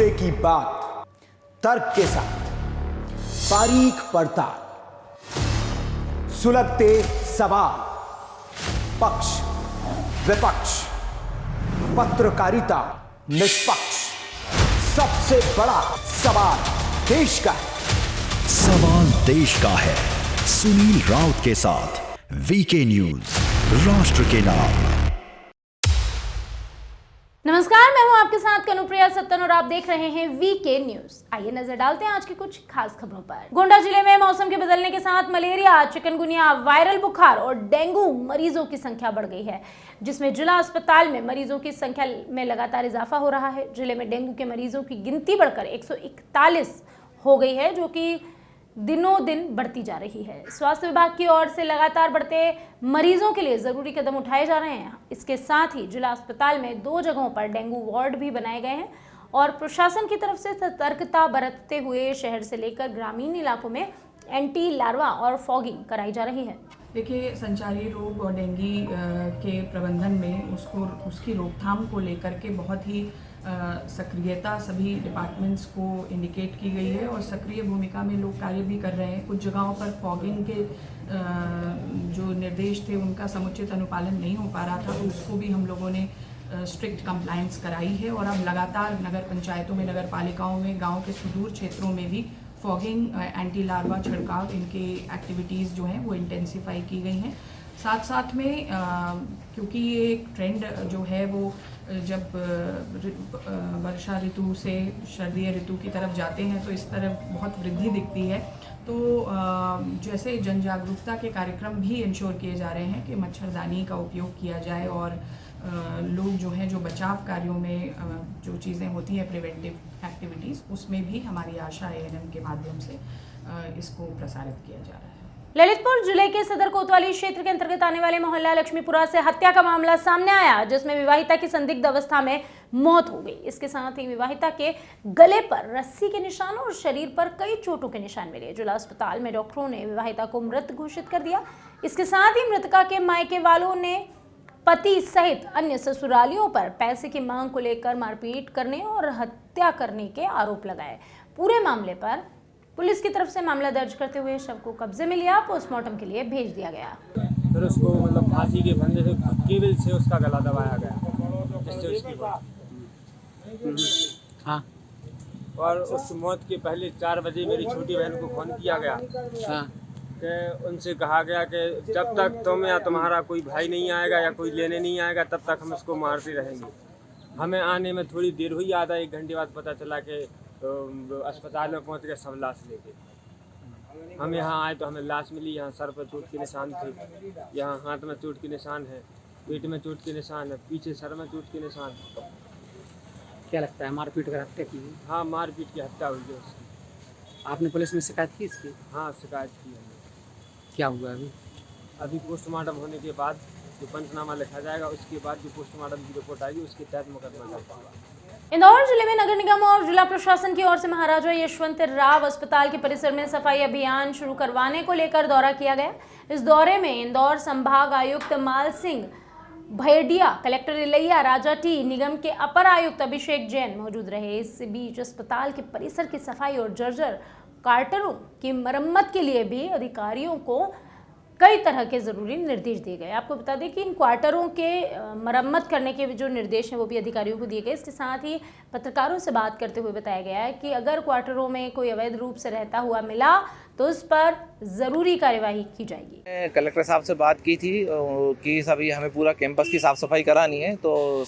मुद्दे की बात तर्क के साथ, बारीक पड़ताल, सुलगते सवाल, पक्ष विपक्ष, पत्रकारिता निष्पक्ष। सबसे बड़ा सवाल देश का है। सवाल देश का है। सुनील राउत के साथ वीके न्यूज, राष्ट्र के नाम। नमस्कार, मैं हूं आपके साथ कनुप्रिया सत्तन और आप देख रहे हैं वीके न्यूज। आइए नजर डालते हैं आज की कुछ खास खबरों पर। गोंडा जिले में मौसम के बदलने के साथ मलेरिया, चिकनगुनिया, वायरल बुखार और डेंगू मरीजों की संख्या बढ़ गई है, जिसमें जिला अस्पताल में मरीजों की संख्या में लगातार इजाफा हो रहा है। जिले में डेंगू के मरीजों की गिनती बढ़कर 141 हो गई है, जो कि दिनों दिन बढ़ती जा रही है। स्वास्थ्य विभाग की ओर से लगातार बढ़ते मरीजों के लिए जरूरी कदम उठाए जा रहे हैं। इसके साथ ही जिला अस्पताल में 2 जगहों पर डेंगू वार्ड भी बनाए गए हैं और प्रशासन की तरफ से सतर्कता बरतते हुए शहर से लेकर ग्रामीण इलाकों में एंटी लार्वा और फॉगिंग कराई जा रही है। देखिए, संचारी रोग और डेंगू के प्रबंधन में उसकी रोकथाम को लेकर के बहुत ही सक्रियता सभी डिपार्टमेंट्स को इंडिकेट की गई है और सक्रिय भूमिका में लोग कार्य भी कर रहे हैं। कुछ जगहों पर फॉगिंग के जो निर्देश थे उनका समुचित अनुपालन नहीं हो पा रहा था, तो उसको भी हम लोगों ने स्ट्रिक्ट कंप्लायंस कराई है और अब लगातार नगर पंचायतों में, नगर पालिकाओं में, गाँव के सुदूर क्षेत्रों में भी फॉगिंग, एंटी लार्वा छिड़काव, इनके एक्टिविटीज़ जो हैं वो इंटेंसिफाई की गई हैं। साथ साथ में क्योंकि ये एक ट्रेंड जो है वो जब वर्षा ऋतु से शरदीय ऋतु की तरफ जाते हैं तो इस तरफ बहुत वृद्धि दिखती है, तो जैसे जन जागरूकता के कार्यक्रम भी इंश्योर किए जा रहे हैं कि मच्छरदानी का उपयोग किया जाए और लोग जो हैं जो बचाव कार्यों में जो चीज़ें होती हैं प्रिवेंटिव एक्टिविटीज़, उसमें भी हमारी आशा ANM के माध्यम से इसको प्रसारित किया जा रहा है। ललितपुर जिले के सदर कोतवाली क्षेत्र के अंतर्गत आने वाले मोहल्ला लक्ष्मीपुरा से हत्या का मामला सामने आया, जिसमें विवाहिता की संदिग्ध अवस्था में मौत हो गई। इसके साथ ही विवाहिता के गले पर रस्सी के निशान और शरीर पर कई चोटों के निशान मिले। जिला अस्पताल में डॉक्टरों ने विवाहिता को मृत घोषित कर दिया। इसके साथ ही मृतका के मायके वालों ने पति सहित अन्य ससुरालियों पर पैसे की मांग को लेकर मारपीट करने और हत्या करने के आरोप लगाए। पूरे मामले पर पुलिस की तरफ से मामला दर्ज करते हुए शव को कब्जे में लिया, पोस्टमार्टम के लिए भेज दिया गया। फिर उसको मतलब फांसी के फंदे से केबल से उसका गला दबाया गया, जिससे उसकी हाँ। और उस मौत के पहले 4 बजे मेरी छोटी बहन को फोन किया गया हाँ। कि उनसे कहा गया कि जब तक तुम या तुम्हारा कोई भाई नहीं आएगा या कोई लेने नहीं आएगा तब तक हम इसको मारते रहेंगे। हमें आने में थोड़ी देर हुई, आधा 1 घंटे बाद पता चला कि तो अस्पताल में पहुंच गए सब लाश लेके। हम यहाँ आए तो हमें लाश मिली। यहाँ सर पर चोट के निशान थे, यहाँ हाथ में चोट के निशान है, पेट में चोट के निशान है, पीछे सर में चोट के निशान है। क्या लगता है मारपीट कर हत्या की? हाँ, मारपीट की हत्या हुई है उसकी। आपने पुलिस में शिकायत की इसकी? हाँ, शिकायत की है। क्या हुआ अभी पोस्टमार्टम होने के बाद जो पंचनामा लिखा जाएगा, उसके बाद जो पोस्टमार्टम की रिपोर्ट आएगी उसके तहत मुकदमा दर्ज होगा। इंदौर जिले में नगर निगम और जिला प्रशासन की ओर से महाराजा यशवंतराव अस्पताल के परिसर में सफाई अभियान शुरू करवाने को लेकर दौरा किया गया। इस दौरे में इंदौर संभाग आयुक्त माल सिंह भैडिया, कलेक्टर इलैया राजा टी, निगम के अपर आयुक्त अभिषेक जैन मौजूद रहे। इस बीच अस्पताल के परिसर की सफाई और जर्जर क्वार्टरों की मरम्मत के लिए भी अधिकारियों को कई तरह के ज़रूरी निर्देश दिए गए। आपको बता दें कि इन क्वार्टरों के मरम्मत करने के जो निर्देश हैं वो भी अधिकारियों को दिए गए। इसके साथ ही पत्रकारों से बात करते हुए बताया गया है कि अगर क्वार्टरों में कोई अवैध रूप से रहता हुआ मिला तो उस पर ज़रूरी कार्यवाही की जाएगी। कलेक्टर साहब से बात की थी कि सभी हमें पूरा कैंपस की साफ़ सफाई करानी है, तो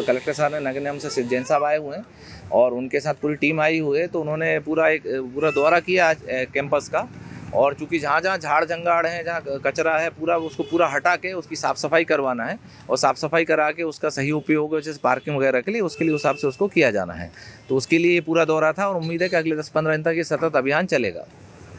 कलेक्टर साहब ने नगर निगम से जैन साहब आए हुए हैं और उनके साथ पूरी टीम आई हुई है, तो उन्होंने पूरा दौरा किया कैंपस का। और चूँकि जहाँ जहाँ झाड़ जंगाड़ है, जहाँ कचरा है, उसको पूरा हटा के उसकी साफ़ सफाई करवाना है और साफ़ सफाई करा के उसका सही उपयोग जैसे पार्किंग वगैरह के लिए उसके लिए उस हिसाब से उसको किया जाना है। तो उसके लिए ये पूरा दौरा था और उम्मीद है कि अगले 10-15 दिन तक ये सतत अभियान चलेगा।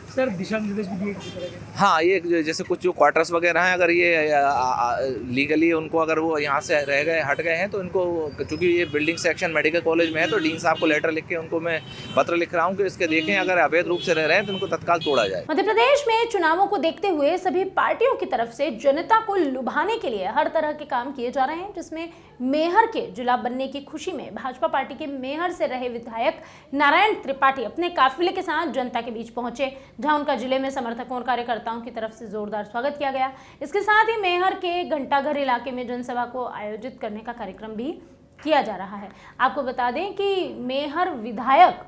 सर, दिशा निर्देश भी दिए? हाँ, ये जैसे कुछ जो क्वार्टर्स वगैरह हैं, अगर ये लीगली उनको अगर वो यहाँ से रह गए, हट गए हैं, तो इनको, चूँकि ये बिल्डिंग सेक्शन मेडिकल कॉलेज में है, तो डीन साहब को लेटर लिख के उनको मैं पत्र लिख रहा हूँ कि इसके देखें अगर अवैध रूप से रह रहे हैं तो इनको तत्काल तोड़ा जाए। मध्य प्रदेश में चुनावों को देखते हुए सभी पार्टियों की तरफ से जनता को लुभाने के लिए हर तरह के काम किए जा रहे हैं, जिसमें मेहर के जिला बनने की खुशी में भाजपा पार्टी के मेहर से रहे विधायक नारायण त्रिपाठी अपने काफिले के साथ जनता के बीच पहुंचे, जहां उनका जिले में समर्थकों और कार्यकर्ताओं की तरफ से जोरदार स्वागत किया गया। इसके साथ ही मेहर के घंटाघर इलाके में जनसभा को आयोजित करने का कार्यक्रम भी किया जा रहा है। आपको बता दें कि मेहर विधायक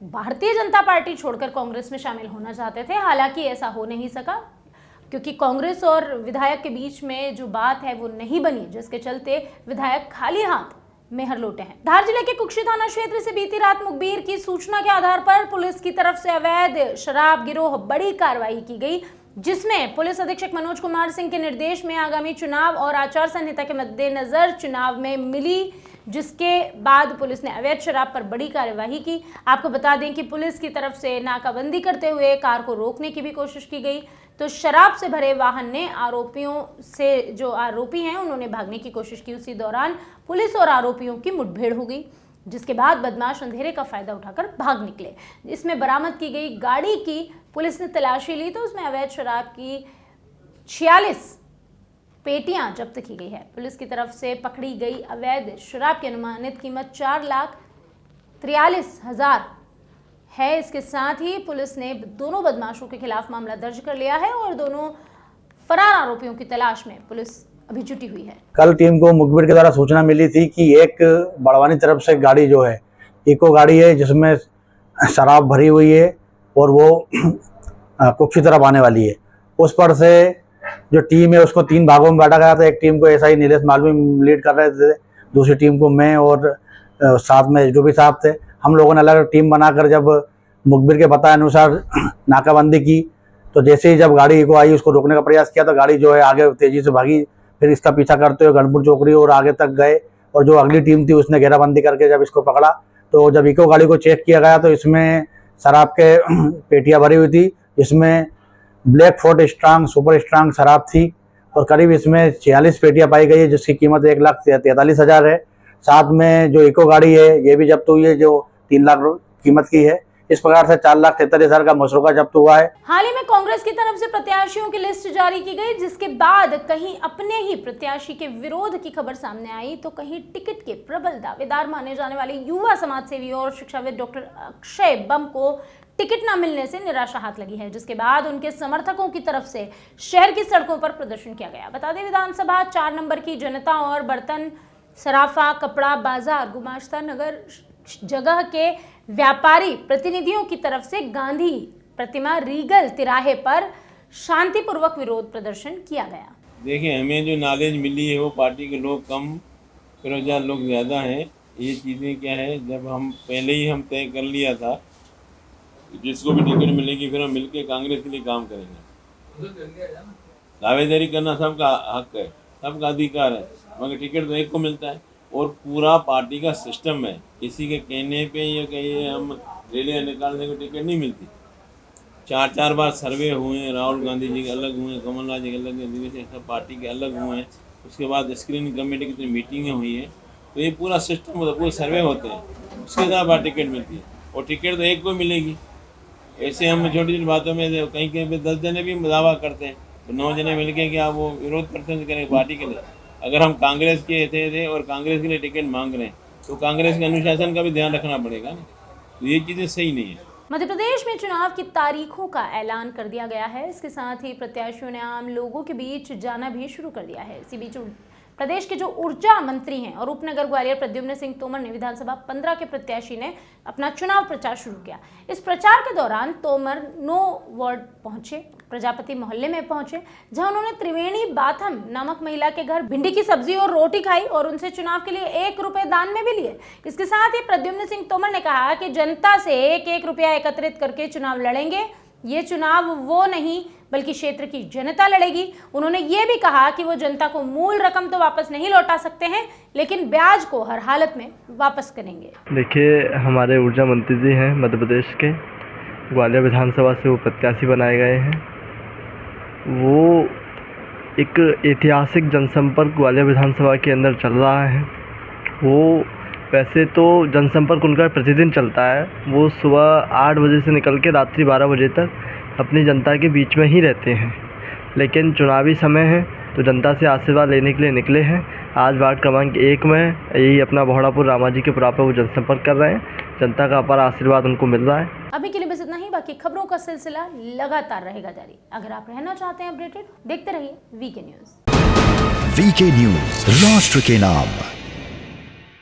भारतीय जनता पार्टी छोड़कर कांग्रेस में शामिल होना चाहते थे, हालांकि ऐसा हो नहीं सका क्योंकि कांग्रेस और विधायक के बीच में जो बात है वो नहीं बनी, जिसके चलते विधायक खाली हाथ मेहर लौटे हैं। धार जिले के कुक्षी थाना क्षेत्र से बीती रात मुखबिर की सूचना के आधार पर पुलिस की तरफ से अवैध शराब गिरोह बड़ी कार्रवाई की गई, जिसमें पुलिस अधीक्षक मनोज कुमार सिंह के निर्देश में आगामी चुनाव और आचार संहिता के मद्देनजर चुनाव में मिली, जिसके बाद पुलिस ने अवैध शराब पर बड़ी कार्यवाही की। आपको बता दें कि पुलिस की तरफ से नाकाबंदी करते हुए कार को रोकने की भी कोशिश की गई, तो शराब से भरे वाहन ने आरोपियों से, जो आरोपी हैं उन्होंने भागने की कोशिश की। उसी दौरान पुलिस और आरोपियों की मुठभेड़ हो गई, जिसके बाद बदमाश अंधेरे का फायदा उठाकर भाग निकले। इसमें बरामद की गई गाड़ी की पुलिस ने तलाशी ली तो उसमें अवैध शराब की 46 पेटियां जब्त की गई है। पुलिस की तरफ से पकड़ी गई अवैध शराब की अनुमानित कीमत 4,43,000 है। इसके साथ ही पुलिस ने दोनों बदमाशों के खिलाफ मामला दर्ज कर लिया है और दोनों फरार आरोपियों की तलाश में पुलिस अभी जुटी हुई है। कल टीम को मुखबिर के द्वारा सूचना मिली थी कि एक बड़वानी तरफ से गाड़ी जो है इको गाड़ी है, जिसमें शराब भरी हुई है और वो कुक्षी तरफ आने वाली है। उस पर से जो टीम है उसको 3 भागों में बांटा गया था। एक टीम को एसआई नीलेश मालवी लीड कर रहे थे, दूसरी टीम को मैं और साथ में एसडीओपी साहब थे। हम लोगों ने अलग टीम बनाकर जब मुखबिर के पता अनुसार नाकाबंदी की, तो जैसे ही जब गाड़ी को आई उसको रोकने का प्रयास किया तो गाड़ी जो है आगे तेजी से भागी। फिर इसका पीछा करते हुए गणपुर चौकड़ी और आगे तक गए और जो अगली टीम थी उसने घेराबंदी करके जब इसको पकड़ा तो जब इको गाड़ी को चेक किया गया तो इसमें शराब के पेटियां भरी हुई थी, जिसमें black fort strong, super strong शराब थी और करीब इसमें 46 पेटियां पाई गई है, जिसकी कीमत 1,43,000 है। साथ में जो इको गाड़ी है ये भी जब्त हुई है, जो 3 लाख कीमत की है। इस प्रकार से 4,43,000 का मसरूका जब्त हुआ है। हाल ही में कांग्रेस की तरफ से प्रत्याशियों की लिस्ट जारी की गई, जिसके बाद कहीं अपने ही प्रत्याशी के विरोध की खबर सामने आई तो कहीं टिकट के प्रबल दावेदार माने जाने वाले युवा समाज सेवी और शिक्षाविद डॉक्टर अक्षय बम को टिकट न मिलने से निराशा हाथ लगी है, जिसके बाद उनके समर्थकों की तरफ से शहर की सड़कों पर प्रदर्शन किया गया। बता दें विधानसभा 4 नंबर की जनता और बर्तन, सराफा, कपड़ा बाजार, गुमाश्ता नगर जगह के व्यापारी प्रतिनिधियों की तरफ से गांधी प्रतिमा रीगल तिराहे पर शांतिपूर्वक विरोध प्रदर्शन किया गया। देखिए, हमें जो नॉलेज मिली है वो पार्टी के लोग कम, बेरोजगार लोग ज़्यादा हैं। ये चीज़ें क्या है, जब हम पहले ही हम तय कर लिया था जिसको भी टिकट मिलेगी फिर हम मिलके कांग्रेस के लिए काम करेंगे। दावेदारी करना सबका हक है, सबका अधिकार है, मगर टिकट तो एक को मिलता है और पूरा पार्टी का सिस्टम है। किसी के कहने पे या कहिए हम रैलियाँ निकालने को टिकट नहीं मिलती। 4 बार सर्वे हुए, राहुल गांधी जी के अलग हुए, कमलनाथ जी के अलग हुए, सब पार्टी के अलग हुए हैं। उसके बाद स्क्रीनिंग कमेटी की मीटिंगें हुई हैं, तो ये पूरा सिस्टम होता है, पूरे सर्वे होते हैं, उसके साथ बात टिकट मिलती है और टिकट तो एक को मिलेगी। ऐसे हम छोटी छोटी बातों में कहीं कहीं पे 10 जने भी दावा करते हैं, तो 9 जने मिलके क्या वो विरोध प्रदर्शन करें पार्टी के लिए। अगर हम कांग्रेस के थे और कांग्रेस के लिए टिकट मांग रहे हैं तो कांग्रेस के अनुशासन का भी ध्यान रखना पड़ेगा ना, तो ये चीज़ें सही नहीं है। मध्य प्रदेश में चुनाव की तारीखों का ऐलान कर दिया गया है। इसके साथ ही प्रत्याशियों ने आम लोगों के बीच जाना भी शुरू कर दिया है। इसी बीच प्रदेश के जो ऊर्जा मंत्री हैं और उपनगर ग्वालियर प्रद्युम्न सिंह तोमर ने विधानसभा 15 के प्रत्याशी ने अपना चुनाव प्रचार शुरू किया। इस प्रचार के दौरान तोमर 9 वार्ड पहुंचे, प्रजापति मोहल्ले में पहुंचे, जहां उन्होंने त्रिवेणी बाथम नामक महिला के घर भिंडी की सब्जी और रोटी खाई और उनसे चुनाव के लिए 1 रुपए दान में भी लिए। इसके साथ ही प्रद्युम्न सिंह तोमर ने कहा कि जनता से 1-1 रुपया एकत्रित करके चुनाव लड़ेंगे। ये चुनाव वो नहीं बल्कि क्षेत्र की जनता लड़ेगी। उन्होंने ये भी कहा कि वो जनता को मूल रकम तो वापस नहीं लौटा सकते हैं, लेकिन ब्याज को हर हालत में वापस करेंगे। देखिए, हमारे ऊर्जा मंत्री जी हैं मध्य प्रदेश के, ग्वालियर विधानसभा से वो प्रत्याशी बनाए गए हैं। वो एक ऐतिहासिक जनसंपर्क ग्वालियर विधानसभा के अंदर चल रहा है। वो वैसे तो जनसंपर्क उनका प्रतिदिन चलता है। वो सुबह 8 बजे से निकल के रात्रि 12 बजे तक अपनी जनता के बीच में ही रहते हैं, लेकिन चुनावी समय है तो जनता से आशीर्वाद लेने के लिए निकले हैं। आज वार्ड क्रमांक 1 में यही अपना बोहड़ापुर रामाजी के पुरा पर वो जनसंपर्क कर रहे हैं। जनता का अपार आशीर्वाद उनको मिल रहा है। अभी के लिए बस इतना ही। बाकी खबरों का सिलसिला लगातार रहेगा जारी। अगर आप रहना चाहते हैं अपडेटेड, देखते रहिए वीके न्यूज़। वीके न्यूज़, राष्ट्र के नाम।